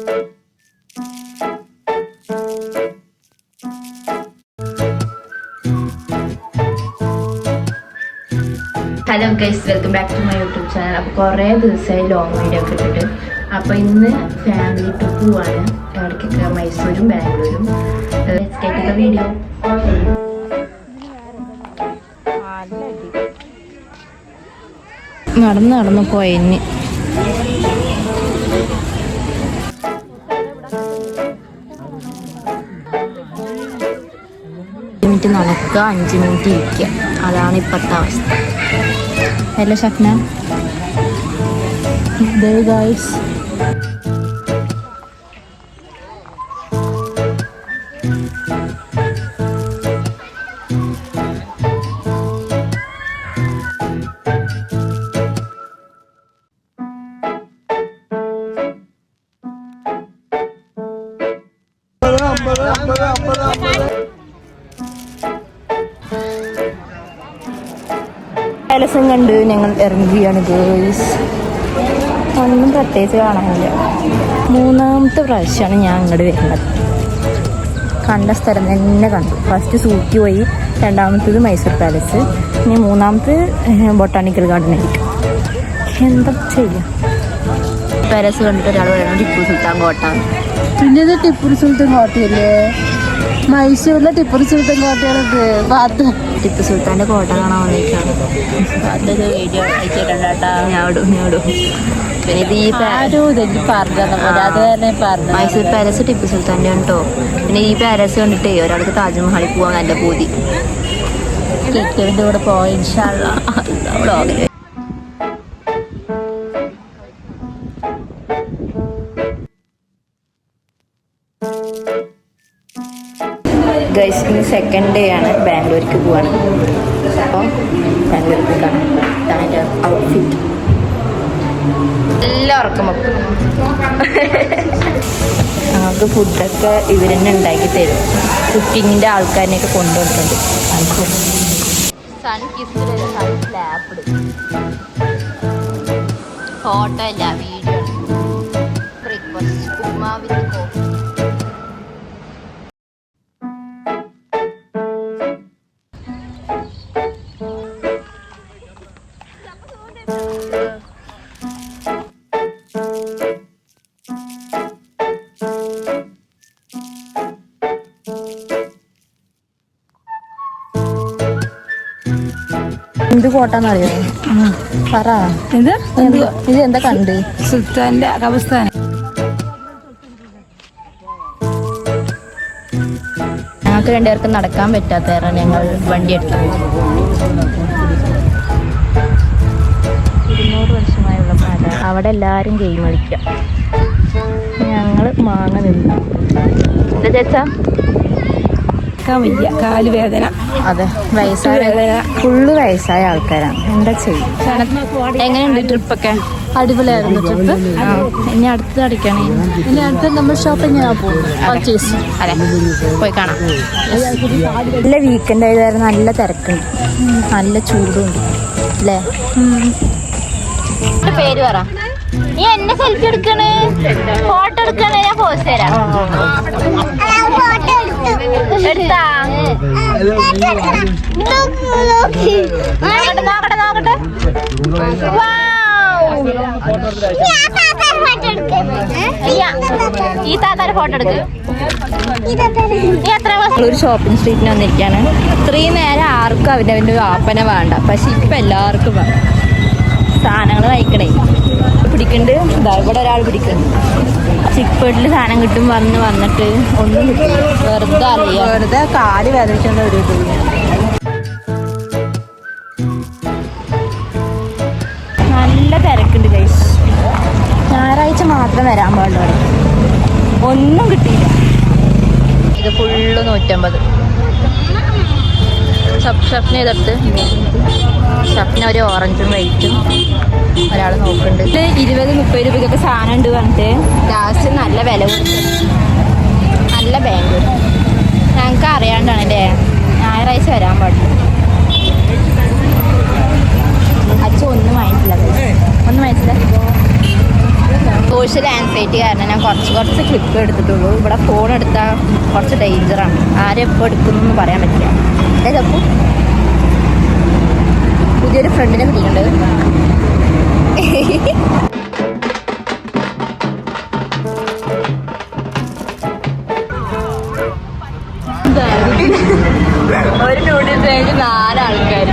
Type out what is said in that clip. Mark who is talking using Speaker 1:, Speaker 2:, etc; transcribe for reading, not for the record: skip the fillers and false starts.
Speaker 1: Hello guys, welcome back to my YouTube channel. അപ്പോൾ കുറേ ദിവസമായി ലോങ് വീഡിയോ ഒക്കെ ഇട്ടിട്ട്. അപ്പോൾ ഇന്ന് ഫാമിലി ട്രിപ്പ് പോവാണ്. എവിടേക്കൊക്കെ? മൈസൂരും ബാംഗ്ലൂരും. വീഡിയോ നടന്ന് പോയഞ്ഞ് മിനിറ്റ് നടക്കുക, 5 മിനിറ്റ് ഇരിക്കുക. അതാണ് ഇപ്പോഴത്തെ അവസ്ഥ. Hello Shafna, guys. പാലസും കണ്ട് ഞങ്ങൾ ഇറങ്ങുകയാണ് ഗേൾസ്. ഒന്നും പ്രത്യേകിച്ച് കാണാനില്ല. 3ാമത്തെ പ്രാവശ്യമാണ് ഞാൻ അങ്ങോട്ട് വരുന്നത്. കണ്ട സ്ഥലം തന്നെ കണ്ടു. ഫസ്റ്റ് സൂക്കി പോയി, 2ാമത്തേത് മൈസൂർ പാലസ്, ഇനി 3ാമത്തെ ബൊട്ടാണിക്കൽ ഗാർഡൻ ആയിരിക്കും. എന്താ ചെയ്യാം? പാലസ് കണ്ടിട്ട് ഒരാൾ പറയുന്നത് ടിപ്പു സുൽത്താൻ കോട്ട.
Speaker 2: പിന്നെ ടിപ്പു സുൽത്താൻ കോട്ടയല്ലേ? മൈസൂരിലെ ടിപ്പു സുൽത്താൻ കോട്ടയാണത്. പാത്ത്
Speaker 1: ടിപ്പു സുൽത്താന്റെ കോട്ട കാണാൻ വന്നിട്ടാണ്.
Speaker 2: അതൊരു വീഡിയോ അയച്ചിട്ടുണ്ടാ.
Speaker 1: ഞാടും പിന്നെ ഇത് ഈ മൈസൂർ പാലസ് ടിപ്പു സുൽത്താൻ്റെ കേട്ടോ. പിന്നെ ഈ പാലസ് കണ്ടിട്ടേ ഒരാൾക്ക് താജ്മഹലിൽ പോവാൻ നല്ല പൂതി.
Speaker 2: കെട്ടിയവൻ്റെ കൂടെ പോയി ഇൻഷാ അല്ലാഹ്.
Speaker 1: ഗൈസ്, ഇന്ന് 2nd ഡേ ആണ്. ബാംഗ്ലൂർക്ക് പോവാണ്. അപ്പോൾ ബാംഗ്ലൂർക്ക് കാണാം. അതിൻ്റെ ഔട്ട്ഫിറ്റ് എല്ലാവർക്കും ഞങ്ങൾക്ക് ഫുഡൊക്കെ ഇവർ തന്നെ ഉണ്ടാക്കി തരും. കുക്കിങ്ങിൻ്റെ ആൾക്കാരിനെയൊക്കെ കൊണ്ടുവന്നിട്ടുണ്ട്. ഫോട്ടോ അല്ല, വീഡിയോ. ബ്രേക്ക്ഫാസ്റ്റ് ഉപ്മാ വിത്ത് കോഫി. എന്ത് കോട്ടാന്നറിയോ? പറ. ഇത് എന്താ കണ്ട്?
Speaker 2: സുൽത്താന്റെ കബർസ്ഥാൻ.
Speaker 1: ഞങ്ങൾക്ക് 2 പേർക്ക് നടക്കാൻ പറ്റാത്ത ഞങ്ങൾ വണ്ടി എടുത്തു. 200 വർഷമായുള്ള പാത. അവിടെ എല്ലാവരും ഗെയിം കളിക്കാം. ഞങ്ങൾ മാങ്ങ നിന്നു. എന്താ ചേച്ചാ?
Speaker 2: വയ്യ, കാല് വേദന.
Speaker 1: അതെ, ഫുള്ള് വയസ്സായ ആൾക്കാരാണ്. എന്താ ചെയ്യും? എങ്ങനെയുണ്ട് ട്രിപ്പൊക്കെ?
Speaker 2: അടിപൊളിയായിരുന്നു ട്രിപ്പ്.
Speaker 1: ഇനി അടുത്ത് അടിക്കണേ.
Speaker 2: ഇനി അടുത്ത് നമ്മൾ ഷോപ്പിംഗ് പോകും.
Speaker 1: അതെ, പോയി കാണാം. നല്ല വീക്കെൻഡ് ആയതായിരുന്നു. നല്ല തിരക്കുണ്ട്, നല്ല ചൂടുണ്ട് അല്ലേ? പേര് പറ. നീ എന്നെ സെൽഫി എടുക്കണേ, ഫോട്ടോ എടുക്കണേ, ഞാൻ പോസ്റ്റ് തരാം. എടുത്താ നോക്കട്ടെ. ഈ താത്താരെ ഫോട്ടോ എടുക്ക്. ഒരു ഷോപ്പിംഗ് സ്ട്രീറ്റിന് വന്നിരിക്കാണ്. ഇത്രയും നേരം ആർക്കും അവൻ്റെ വാപ്പന വേണ്ട, പക്ഷെ ഇപ്പം എല്ലാവർക്കും വേണം. സാധനങ്ങൾ വായിക്കണേ. പിടിക്കുന്നുണ്ട്. ഇവിടെ ഒരാൾ പിടിക്കുന്നുണ്ട്. ചിക്ക്പേട്ടിൽ സാധനം കിട്ടും വന്നിട്ട് ഒന്നും വെറുതെ അറിയാം.
Speaker 2: വെറുതെ കാല് വേദനിക്കുന്ന ഒരു ഇത്.
Speaker 1: നല്ല തിരക്കുണ്ട് ഗൈസ്. ഞായറാഴ്ച മാത്രം വരാൻ പാടുള്ളൂ. ഒന്നും കിട്ടിയില്ല. ഇത് ഫുള്ള് 150. ഷഫ്ന ചെയ്തെടുത്ത് ഷഫ്ന ഒരു ഓറഞ്ചും വൈറ്റും ഒരാൾ നോക്കുന്നുണ്ട്. 20-30 രൂപയ്ക്കൊക്കെ സാധനം ഉണ്ട് പറഞ്ഞിട്ട് ലാസ്റ്റ് നല്ല വില കൊടുത്തു. നല്ല ബാംഗ്ലൂർ. ഞങ്ങൾക്ക് അറിയാണ്ടാണ് അല്ലേ ഞായറാഴ്ച വരാൻ പാടില്ല. അച്ഛൻ ഒന്നും വാങ്ങിച്ചില്ല. സോഷ്യൽ ആൻസൈറ്റി കാരണം ഞാൻ കുറച്ച് ക്ലിപ്പ് എടുത്തിട്ടുള്ളൂ. ഇവിടെ ഫോൺ എടുത്താൽ കുറച്ച് ഡേഞ്ചറാണ്. ആരെപ്പോൾ എടുക്കുന്നൊന്നും പറയാൻ പറ്റില്ല. ഏതപ്പോൾ പുതിയൊരു ഫ്രണ്ടിനെ കിട്ടിയിട്ടുണ്ട്. ഒരു നൂഡിൽസ് കഴിഞ്ഞ് 4 ആൾക്കാർ.